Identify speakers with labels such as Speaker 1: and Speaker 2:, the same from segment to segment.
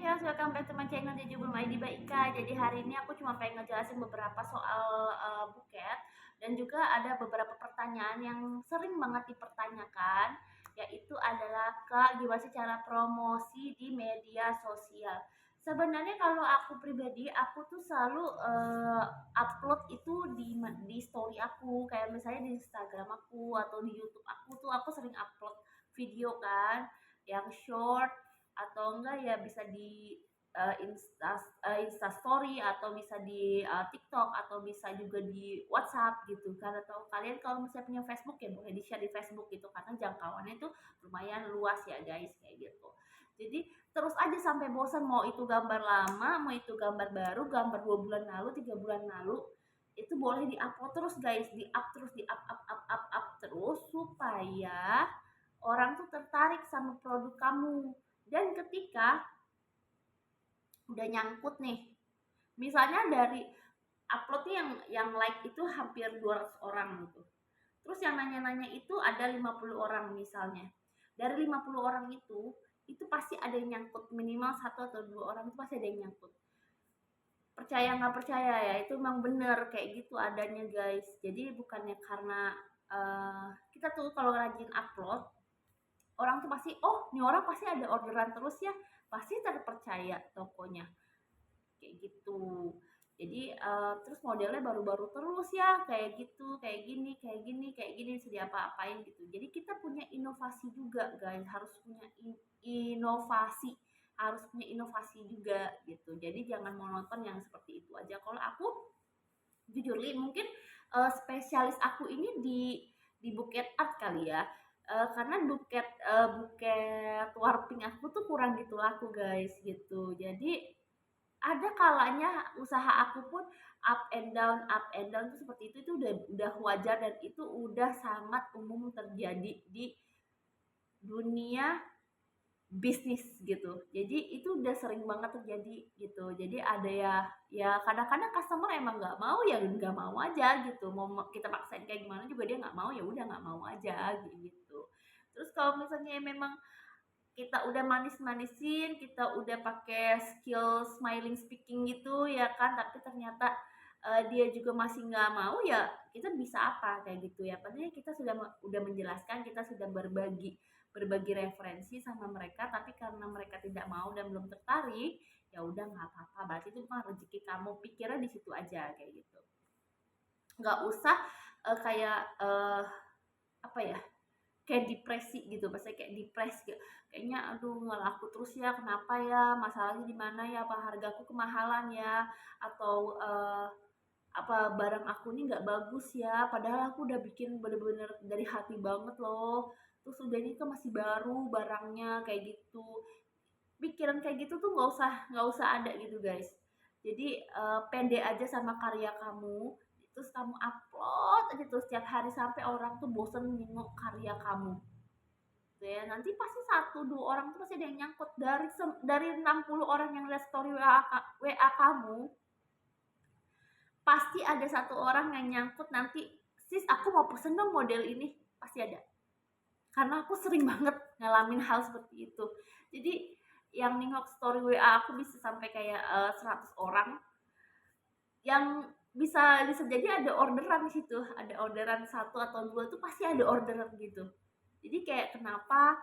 Speaker 1: Hai guys, welcome back to my channel Jeju Belum ID by Ika. Jadi hari ini aku cuma pengen ngejelasin beberapa soal buket. Dan juga ada beberapa pertanyaan yang sering banget dipertanyakan. Yaitu adalah, Kak, gimana sih cara promosi di media sosial? Sebenarnya kalau aku pribadi, aku tuh selalu upload itu di story aku. Kayak misalnya di Instagram aku atau di YouTube aku tuh aku sering upload video kan, yang short atau enggak ya bisa di Insta story atau bisa di TikTok atau bisa juga di WhatsApp gitu kan, atau kalian kalau misalnya punya Facebook ya boleh di-share di Facebook gitu karena jangkauannya itu lumayan luas ya guys kayak gitu. Jadi terus aja sampai bosan, mau itu gambar lama, mau itu gambar baru, gambar 2 bulan lalu, 3 bulan lalu, itu boleh di-upload terus guys, di-up terus, di-up terus supaya orang tuh tertarik sama produk kamu. Dan ketika udah nyangkut nih, misalnya dari uploadnya yang like itu hampir 200 orang gitu, terus yang nanya-nanya itu ada 50 orang misalnya. Dari 50 orang itu pasti ada yang nyangkut, minimal 1 atau 2 orang itu pasti ada yang nyangkut. Percaya nggak percaya ya, itu memang bener kayak gitu adanya guys. Jadi bukannya karena kita tuh kalau rajin upload, orang tuh pasti, oh ini orang pasti ada orderan terus ya, pasti terpercaya tokonya kayak gitu. Jadi terus modelnya baru-baru terus ya, kayak gitu, kayak gini, kayak gini, kayak gini, sedia apa-apain gitu. Jadi kita punya inovasi juga guys, harus punya inovasi, harus punya inovasi juga gitu. Jadi jangan monoton yang seperti itu aja. Kalau aku jujur li mungkin spesialis aku ini di buket art kali ya. Karena buket warping aku tuh kurang gitu laku guys gitu. Jadi ada kalanya usaha aku pun up and down tuh seperti itu udah wajar dan itu udah sangat umum terjadi di dunia bisnis gitu. Jadi itu udah sering banget terjadi gitu. Jadi ada ya kadang-kadang customer emang nggak mau ya nggak mau aja gitu. Mau kita paksain kayak gimana juga dia nggak mau, ya udah nggak mau aja gitu. Terus kalau misalnya memang kita udah manis-manisin, kita udah pakai skill smiling speaking gitu ya kan, tapi ternyata dia juga masih nggak mau, ya kita bisa apa kayak gitu ya. Padahal kita sudah udah menjelaskan, kita sudah berbagi berbagi referensi sama mereka, tapi karena mereka tidak mau dan belum tertarik, ya udah nggak apa-apa. Berarti itu mah rezeki kamu, pikirnya di situ aja kayak gitu. Nggak usah kayak apa ya, kayak depresi gitu, maksudnya kayak depres gitu, kayaknya aduh nggak laku terus ya, kenapa ya, masalahnya di mana ya, apa hargaku kemahalan ya, atau apa barang aku ini nggak bagus ya, padahal aku udah bikin bener-bener dari hati banget loh, terus udah ini kan masih baru barangnya kayak gitu. Pikiran kayak gitu tuh nggak usah ada gitu guys. Jadi pede aja sama karya kamu, terus kamu upload aja terus setiap hari sampai orang tuh bosen nengok karya kamu gitu ya. Nanti pasti 1 2 orang tuh pasti ada yang nyangkut dari 60 orang yang lihat story WA kamu, pasti ada 1 orang yang nyangkut nanti, sis aku mau pesen dong model ini, pasti ada. Karena aku sering banget ngalamin hal seperti itu. Jadi yang nengok story WA aku bisa sampai kayak 100 orang, yang bisa jadi ada orderan di situ, ada orderan 1 atau 2 tuh pasti ada orderan gitu. Jadi kayak kenapa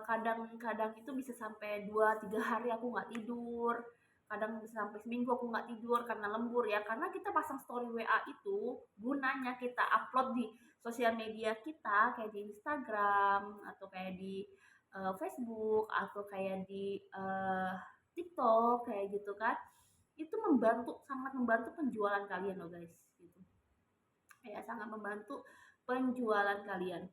Speaker 1: kadang-kadang itu bisa sampai 2 3 hari aku nggak tidur, kadang bisa sampai seminggu aku nggak tidur karena lembur ya, karena kita pasang story WA itu gunanya kita upload di sosial media kita, kayak di Instagram atau kayak di Facebook atau kayak di TikTok kayak gitu kan, itu sangat membantu penjualan kalian loh guys gitu. Kayak sangat membantu penjualan kalian.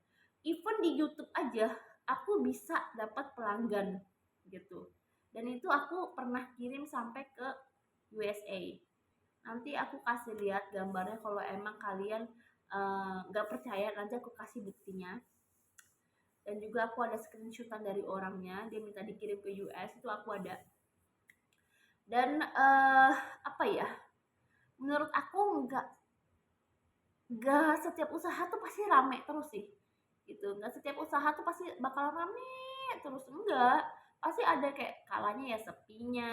Speaker 1: Even di YouTube aja aku bisa dapat pelanggan gitu. Dan itu aku pernah kirim sampai ke USA. Nanti aku kasih lihat gambarnya kalau emang kalian nggak percaya, nanti aku kasih buktinya. Dan juga aku ada screenshotan dari orangnya, dia minta dikirim ke US, itu aku ada. Dan apa ya, menurut aku nggak setiap usaha tuh pasti rame terus sih gitu, nggak setiap usaha tuh pasti bakal rame terus, enggak. pasti ada kayak kalanya ya sepinya.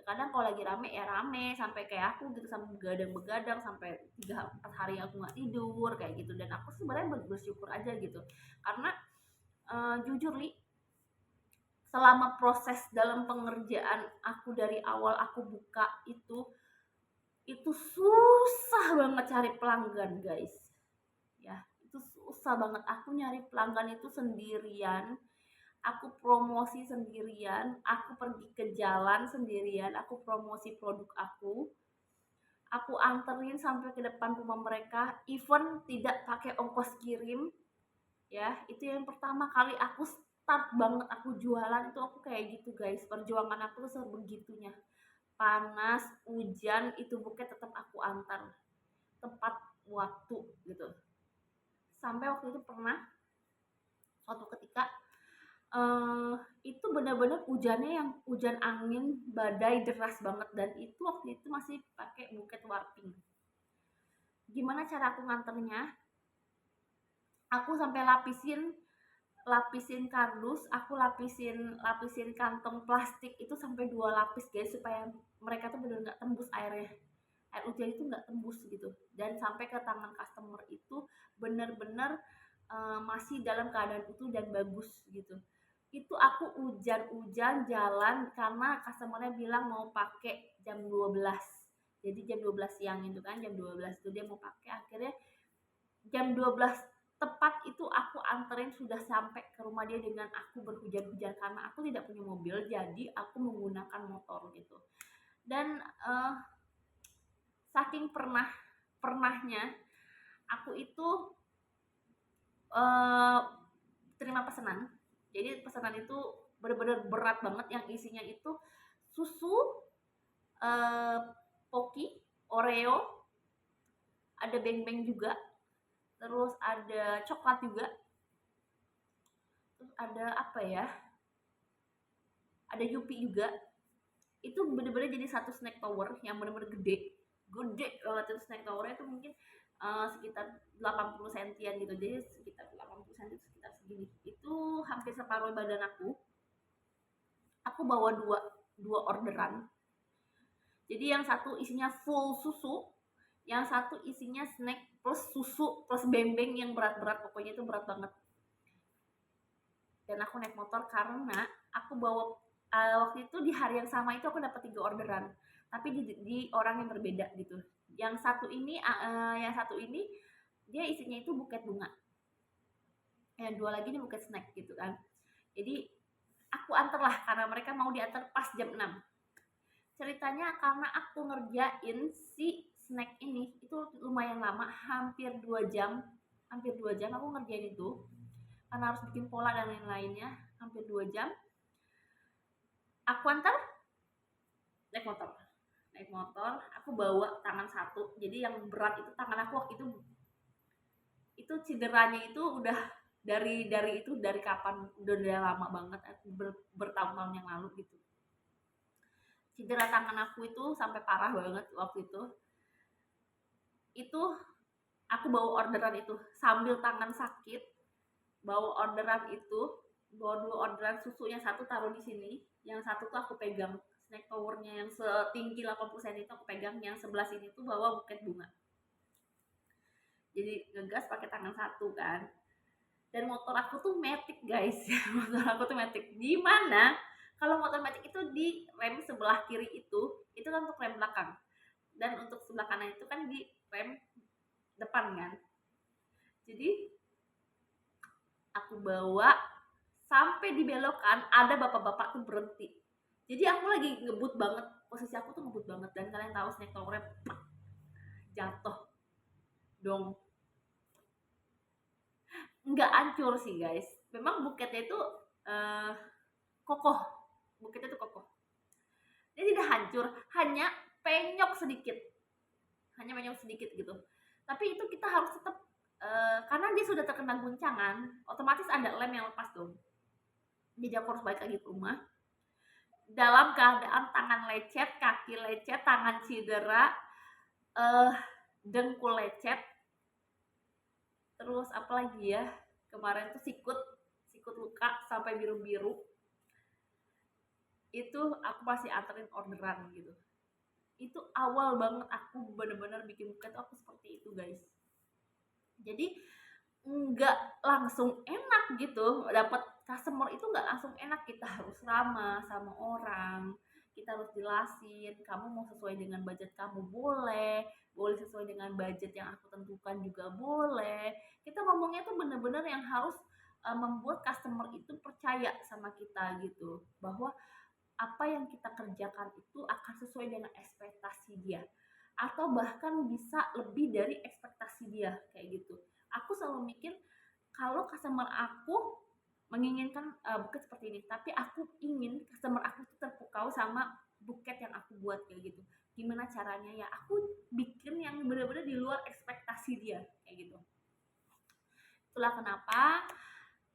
Speaker 1: Kadang kalau lagi rame ya rame sampai kayak aku gitu, sampai begadang-begadang sampai 3-4 hari aku nggak tidur kayak gitu. Dan aku sebenarnya bersyukur aja gitu karena jujur li, selama proses dalam pengerjaan aku dari awal aku buka itu susah banget cari pelanggan guys. Ya itu susah banget, aku nyari pelanggan itu sendirian, aku promosi sendirian, aku pergi ke jalan sendirian, aku promosi produk aku anterin sampai ke depan rumah mereka, even tidak pakai ongkos kirim. Ya itu yang pertama kali aku start banget aku jualan, itu aku kayak gitu guys, perjuangan aku tuh sebegitunya, panas hujan itu buket tetap aku antar tepat waktu gitu. Sampai waktu itu pernah suatu ketika eh itu benar-benar hujannya yang hujan angin badai deras banget, dan itu waktu itu masih pakai buket warping. Gimana cara aku nganternya, aku sampai lapisin kardus, aku lapisin lapisin kantong plastik itu sampai 2 lapis guys, supaya mereka tuh benar nggak tembus airnya, air hujan itu nggak tembus gitu, dan sampai ke tangan customer itu benar-benar masih dalam keadaan utuh dan bagus gitu. Itu aku hujan-hujan jalan karena customernya bilang mau pakai jam 12, jadi jam 12 siang itu kan, jam 12 itu dia mau pakai, akhirnya jam 12 tepat itu aku anterin sudah sampai ke rumah dia dengan aku berhujan-hujan karena aku tidak punya mobil, jadi aku menggunakan motor gitu. Dan saking pernahnya aku itu uh, terima pesanan, jadi pesanan itu benar-benar berat banget, yang isinya itu susu, uh, poki, oreo, ada beng-beng juga, terus ada coklat juga, terus ada apa ya, ada Yupi juga. Itu bener-bener jadi satu snack tower yang bener-bener gede banget. Itu snack towernya itu mungkin sekitar 80 sentian gitu, jadi sekitar 80 senti, sekitar segini, itu hampir separuh badan aku bawa dua orderan. Jadi yang satu isinya full susu, yang satu isinya snack plus susu plus bembeng yang berat-berat, pokoknya itu berat banget. Dan aku naik motor karena aku bawa waktu itu di hari yang sama itu aku dapat 3 orderan, tapi di orang yang berbeda gitu. Yang satu ini dia isinya itu buket bunga, yang 2 lagi ini buket snack gitu kan. Jadi aku antar lah karena mereka mau diantar pas jam 6. Ceritanya karena aku ngerjain si snack ini itu lumayan lama, hampir 2 jam aku ngerjain itu karena harus bikin pola dan lain-lainnya, hampir 2 jam. Aku antar naik motor, aku bawa tangan satu, jadi yang berat itu tangan aku waktu itu cederanya itu udah dari kapan, udah lama banget, bertahun-tahun yang lalu gitu. Cedera tangan aku itu sampai parah banget waktu itu aku bawa orderan itu sambil tangan sakit, bawa orderan itu, bawa 2 orderan susu, yang satu taruh di sini, yang satu tuh aku pegang snack towernya yang setinggi 80 cm itu aku pegang, yang sebelah sini tuh bawa buket bunga. Jadi ngegas pakai tangan satu kan. Dan motor aku tuh matic guys. Motor aku tuh matic. Gimana kalau motor matic itu di rem sebelah kiri itu kan untuk rem belakang, dan untuk sebelah kanan itu kan di rem depan kan. Jadi aku bawa sampai di belokan, ada bapak-bapak tuh berhenti. Jadi aku lagi ngebut banget, posisi aku tuh ngebut banget, dan kalian tahu snack towernya jatuh dong. Nggak hancur sih guys, memang buketnya itu kokoh, buketnya itu kokoh, dia tidak hancur, hanya penyok sedikit gitu. Tapi itu kita harus tetap karena dia sudah terkena guncangan, otomatis ada lem yang lepas dong. Jadi aku harus balik lagi ke rumah dalam keadaan tangan lecet, kaki lecet, tangan cedera, dengkul lecet, terus apa lagi ya, kemarin tuh sikut luka sampai biru-biru. itu aku pasti anterin orderan gitu. Itu awal banget aku bener-bener bikin buket tuh aku seperti itu guys. Jadi nggak langsung enak gitu, dapat customer itu nggak langsung enak, kita harus ramah sama orang, kita harus jelasin kamu mau sesuai dengan budget kamu boleh, boleh sesuai dengan budget yang aku tentukan juga boleh. Kita ngomongnya tuh bener-bener yang harus membuat customer itu percaya sama kita gitu, bahwa apa yang kita kerjakan itu akan sesuai dengan ekspektasi dia, atau bahkan bisa lebih dari ekspektasi dia kayak gitu. Aku selalu mikir kalau customer aku menginginkan buket seperti ini, tapi aku ingin customer aku tuh terpukau sama buket yang aku buat kayak gitu. Gimana caranya ya? Aku bikin yang benar-benar di luar ekspektasi dia kayak gitu. Itulah kenapa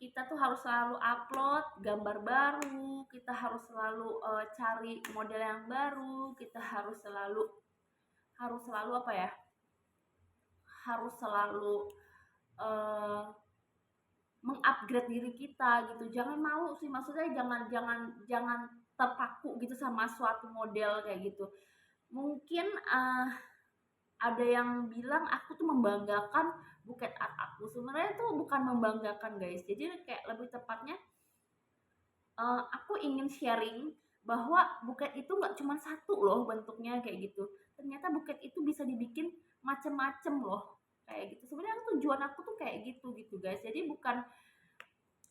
Speaker 1: kita tuh harus selalu upload gambar baru, kita harus selalu cari model yang baru, kita harus selalu apa ya? Harus selalu uh, mengupgrade diri kita gitu. Jangan malu sih, maksudnya jangan jangan jangan terpaku gitu sama suatu model kayak gitu. Mungkin ada yang bilang aku tuh membanggakan buket art aku. Sebenarnya itu bukan membanggakan guys. Jadi kayak lebih tepatnya aku ingin sharing bahwa buket itu nggak cuma satu loh bentuknya kayak gitu. Ternyata buket itu bisa dibikin macem-macem loh kayak gitu. Sebenarnya tujuan aku tuh kayak gitu gitu guys. Jadi bukan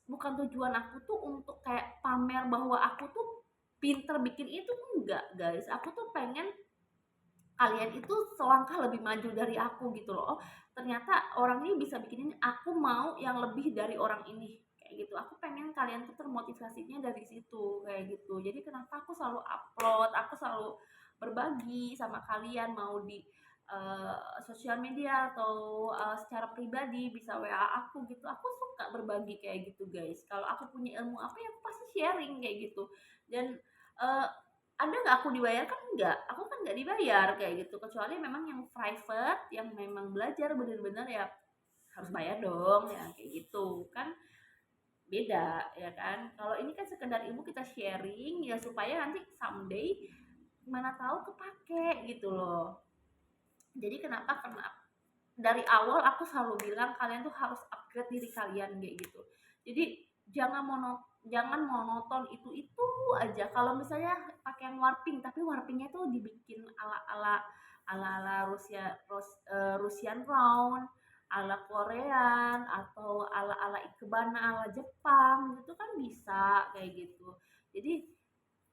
Speaker 1: bukan tujuan aku tuh untuk kayak pamer bahwa aku tuh pinter bikin itu, enggak guys. Aku tuh pengen kalian itu selangkah lebih maju dari aku gitu loh. Oh ternyata orang ini bisa bikin ini, aku mau yang lebih dari orang ini kayak gitu. Aku pengen kalian tuh termotivasinya dari situ kayak gitu. Jadi kenapa aku selalu upload, aku selalu berbagi sama kalian, mau di sosial media atau secara pribadi bisa WA aku gitu. Aku suka berbagi kayak gitu guys. Kalau aku punya ilmu apa ya aku pasti sharing kayak gitu. Dan uh, ada nggak aku dibayar? Kan enggak, aku kan nggak dibayar kayak gitu, kecuali memang yang private yang memang belajar bener-bener ya harus bayar dong ya kayak gitu kan, beda ya kan. Kalau ini kan sekedar ilmu kita sharing ya supaya nanti someday mana tahu kepake gitu loh. Jadi karena dari awal aku selalu bilang kalian tuh harus upgrade diri kalian kayak gitu. Jadi jangan monoton itu aja. Kalau misalnya pakaian warping tapi warpingnya tuh dibikin ala Russian round, ala Korean, atau ala ikebana ala Jepang gitu kan bisa kayak gitu. Jadi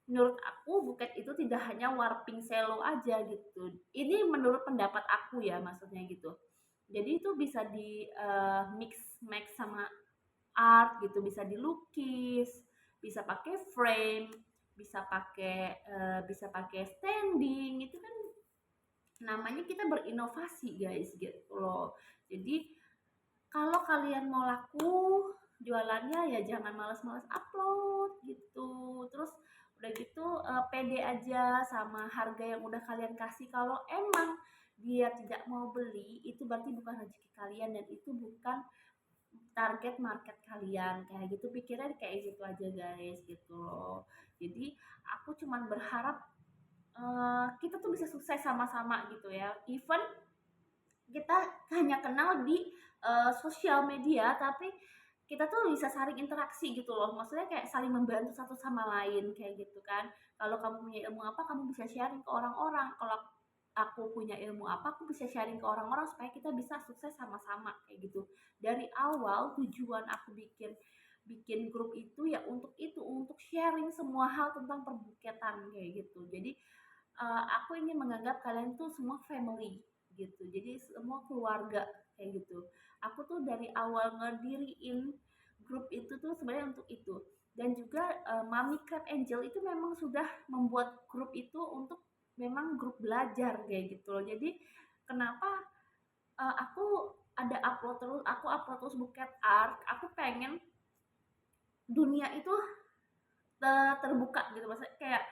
Speaker 1: menurut aku buket itu tidak hanya warping selo aja gitu. Ini menurut pendapat aku ya maksudnya gitu. Jadi itu bisa di mix sama art gitu, bisa dilukis, bisa pakai frame, bisa pakai standing, itu kan namanya kita berinovasi guys gitu loh. Jadi kalau kalian mau laku jualannya ya jangan males-males upload gitu. Terus udah gitu pede aja sama harga yang udah kalian kasih. Kalau emang dia tidak mau beli itu berarti bukan rezeki kalian dan itu bukan target market kalian kayak gitu. Pikirnya kayak gitu aja guys gitu loh. Jadi aku cuman berharap kita tuh bisa sukses sama-sama gitu ya. Even kita hanya kenal di sosial media tapi kita tuh bisa saling interaksi gitu loh, maksudnya kayak saling membantu satu sama lain kayak gitu kan. Kalau kamu punya ilmu apa kamu bisa sharing ke orang-orang, kalau aku punya ilmu apa aku bisa sharing ke orang-orang supaya kita bisa sukses sama-sama kayak gitu. Dari awal tujuan aku bikin bikin grup itu ya untuk itu, untuk sharing semua hal tentang perbuketan kayak gitu. Jadi aku ingin menganggap kalian tuh semua family gitu, jadi semua keluarga kayak gitu. Aku tuh dari awal ngediriin grup itu tuh sebenarnya untuk itu. Dan juga Mami Crab Angel itu memang sudah membuat grup itu untuk memang grup belajar kayak gitu loh. Jadi kenapa aku upload terus buket art, aku pengen dunia itu terbuka gitu, maksudnya kayak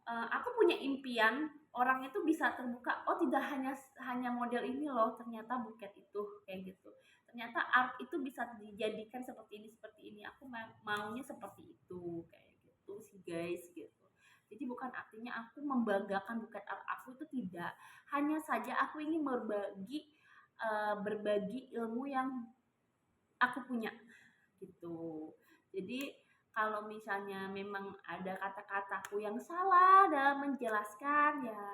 Speaker 1: aku punya impian orang itu bisa terbuka, oh tidak hanya hanya model ini loh ternyata buket itu kayak gitu, ternyata art itu bisa dijadikan seperti ini, aku maunya seperti itu kayak gitu sih guys gitu. Jadi bukan artinya aku membanggakan buket art aku, itu tidak. Hanya saja aku ingin berbagi ilmu yang aku punya gitu. Jadi kalau misalnya memang ada kata-kataku yang salah dalam menjelaskan ya,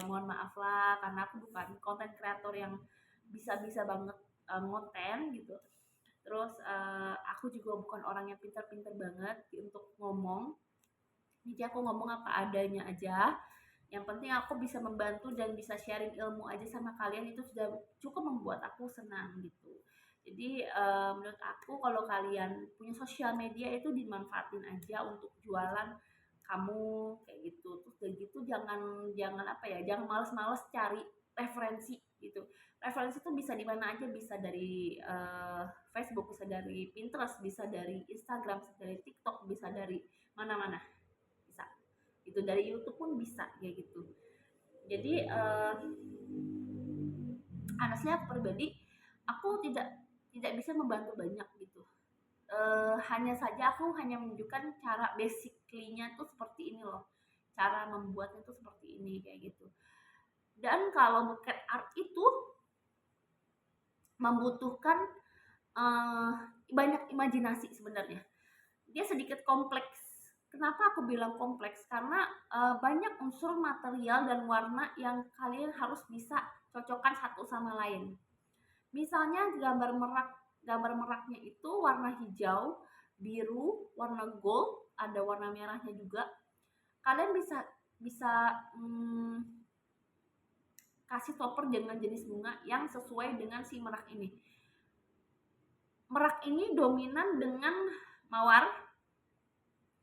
Speaker 1: mohon maaf lah karena aku bukan konten kreator yang bisa-bisa banget ngonten gitu. Terus aku juga bukan orang yang pintar-pintar banget untuk ngomong. Jadi aku ngomong apa adanya aja. Yang penting aku bisa membantu dan bisa sharing ilmu aja sama kalian, itu sudah cukup membuat aku senang gitu. Jadi menurut aku kalau kalian punya sosial media itu dimanfaatin aja untuk jualan kamu kayak gitu. Terus udah gitu jangan jangan apa ya, jangan males-males cari referensi gitu. Referensi itu bisa di mana aja, bisa dari Facebook, bisa dari Pinterest, bisa dari Instagram, bisa dari TikTok, bisa dari mana-mana bisa. Itu dari YouTube pun bisa kayak gitu. Jadi honestly aku pribadi, aku tidak bisa membantu banyak gitu. Hanya saja aku hanya menunjukkan cara basically-nya tuh seperti ini loh. Cara membuatnya tuh seperti ini kayak gitu. Dan kalau buket art itu membutuhkan eh, banyak imajinasi sebenarnya. Dia sedikit kompleks. Kenapa aku bilang kompleks? Karena banyak unsur material dan warna yang kalian harus bisa cocokkan satu sama lain. Misalnya gambar meraknya itu warna hijau, biru, warna gold, ada warna merahnya juga. Kalian bisa bisa kasih topper dengan jenis bunga yang sesuai dengan si merak ini. Merak ini dominan dengan mawar,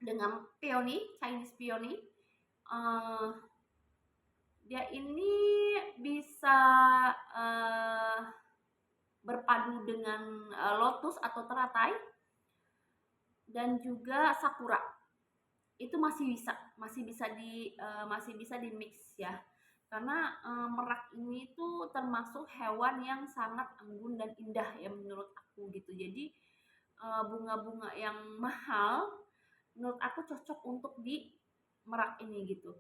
Speaker 1: dengan peony, Chinese peony. Uh, Dia ini bisa uh, berpadu dengan lotus atau teratai dan juga sakura. Itu masih bisa di mix ya. Karena merak ini tuh termasuk hewan yang sangat anggun dan indah ya menurut aku gitu. Jadi bunga-bunga yang mahal menurut aku cocok untuk di merak ini gitu.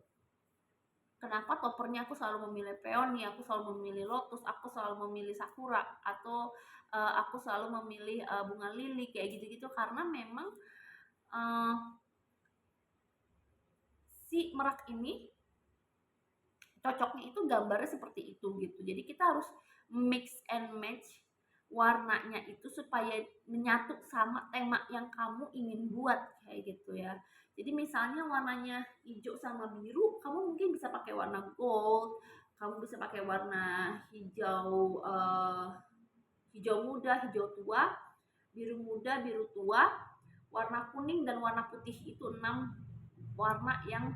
Speaker 1: Kenapa toppernya aku selalu memilih peony, aku selalu memilih lotus, aku selalu memilih sakura, atau aku selalu memilih bunga lili kayak gitu-gitu, karena memang uh, si merak ini cocoknya itu gambarnya seperti itu gitu. Jadi kita harus mix and match warnanya itu supaya menyatu sama tema yang kamu ingin buat kayak gitu ya. Jadi misalnya warnanya hijau sama biru, kamu mungkin bisa pakai warna gold, kamu bisa pakai warna hijau muda, hijau tua, biru muda, biru tua, warna kuning dan warna putih. Itu 6 warna yang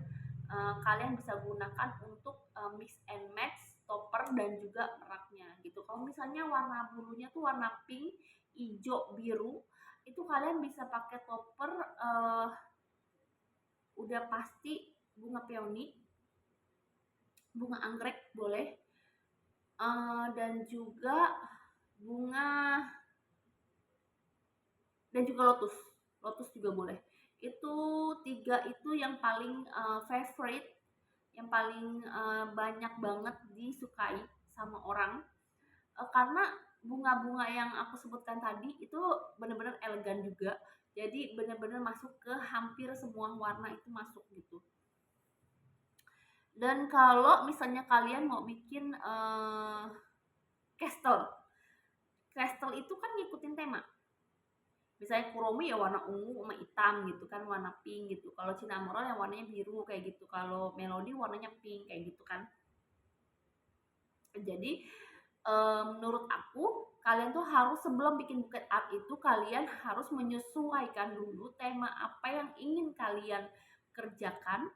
Speaker 1: kalian bisa gunakan untuk mix and match topper dan juga meraknya gitu. Kalau misalnya warna bulunya tuh warna pink, hijau, biru, itu kalian bisa pakai topper udah pasti bunga peony, bunga anggrek boleh, dan juga bunga dan juga lotus. Lotus juga boleh. Itu 3 itu yang paling favorite, yang paling banyak banget disukai sama orang. Karena bunga-bunga yang aku sebutkan tadi itu benar-benar elegan juga. Jadi benar-benar masuk ke hampir semua warna, itu masuk gitu. Dan kalau misalnya kalian mau bikin castle, castle itu kan ngikutin tema. Misalnya Kuromi ya warna ungu sama hitam gitu kan, warna pink gitu. Kalau Cinnamoroll yang warnanya biru kayak gitu. Kalau Melody warnanya pink kayak gitu kan. Jadi menurut aku kalian tuh harus sebelum bikin buket art itu kalian harus menyesuaikan dulu tema apa yang ingin kalian kerjakan.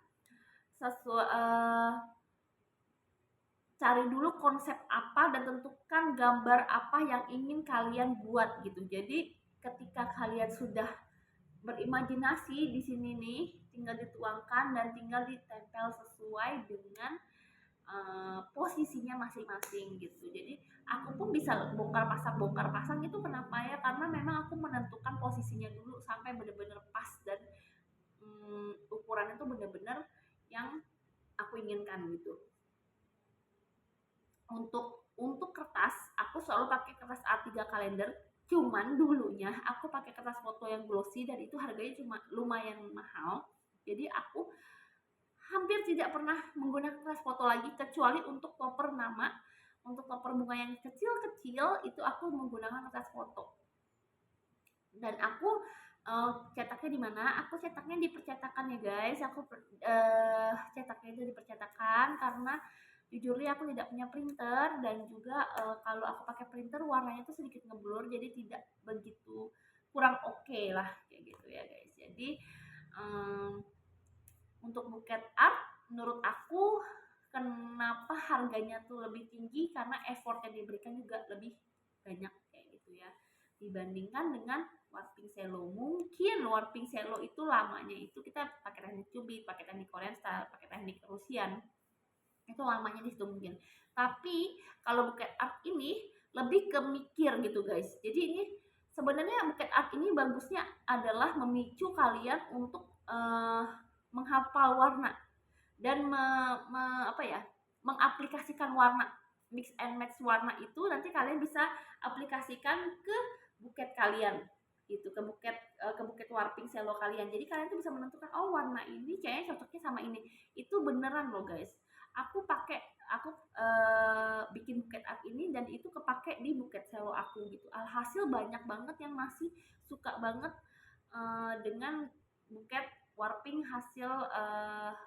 Speaker 1: Cari dulu konsep apa dan tentukan gambar apa yang ingin kalian buat gitu. Jadi ketika kalian sudah berimajinasi di sini nih, tinggal dituangkan dan tinggal ditempel sesuai dengan posisinya masing-masing gitu. Jadi aku pun bisa bongkar pasang itu kenapa ya, karena memang aku menentukan posisinya dulu sampai benar-benar pas dan ukurannya tuh benar-benar yang aku inginkan gitu. Untuk kertas, aku selalu pakai kertas A3 kalender. Cuman dulunya aku pakai kertas foto yang glossy dan itu harganya cuma lumayan mahal. Jadi aku hampir tidak pernah menggunakan kertas foto lagi kecuali untuk koper nama, untuk koper bunga yang kecil-kecil itu aku menggunakan kertas foto. Dan aku cetaknya di mana? Aku cetaknya di percetakan ya guys. Aku cetaknya itu di percetakan karena jujur ya aku tidak punya printer dan juga kalau aku pakai printer warnanya tuh sedikit ngeblur jadi tidak begitu kurang oke lah kayak gitu ya guys. Jadi untuk buket art menurut aku kenapa harganya tuh lebih tinggi karena effort yang diberikan juga lebih banyak kayak gitu ya dibandingkan dengan warping cello. Mungkin warping cello itu lamanya itu kita pakai teknik cubit, pakai teknik Korean style, pakai teknik Rusian, itu lamanya di situ mungkin. Tapi kalau buket art ini lebih ke mikir gitu guys. Jadi ini sebenarnya buket art ini bagusnya adalah memicu kalian untuk menghafal warna dan apa ya, mengaplikasikan warna, mix and match warna itu nanti kalian bisa aplikasikan ke buket kalian gitu, ke buket warping cello kalian. Jadi kalian tuh bisa menentukan oh warna ini kayaknya cocoknya sama ini. Itu beneran loh guys. Aku bikin buket art ini dan itu kepake di buket cello aku gitu. Alhasil banyak banget yang masih suka banget dengan buket warping hasil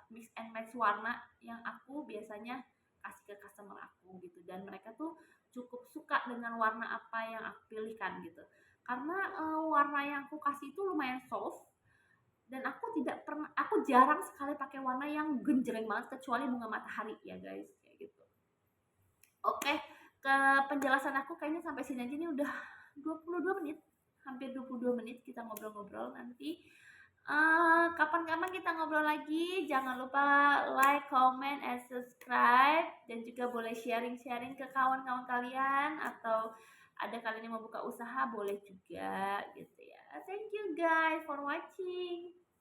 Speaker 1: mix and match warna yang aku biasanya kasih ke customer aku gitu, dan mereka tuh cukup suka dengan warna apa yang aku pilihkan gitu karena warna yang aku kasih itu lumayan soft dan aku jarang sekali pakai warna yang genjreng banget kecuali bunga matahari ya guys kayak gitu. Oke, ke penjelasan aku kayaknya sampai sini aja nih udah 22 menit, hampir 22 menit kita ngobrol-ngobrol. Nanti kapan-kapan kita ngobrol lagi. Jangan lupa like, comment, and subscribe. Dan juga boleh sharing-sharing ke kawan-kawan kalian. Atau ada kalian yang mau buka usaha boleh juga gitu ya. Thank you guys for watching.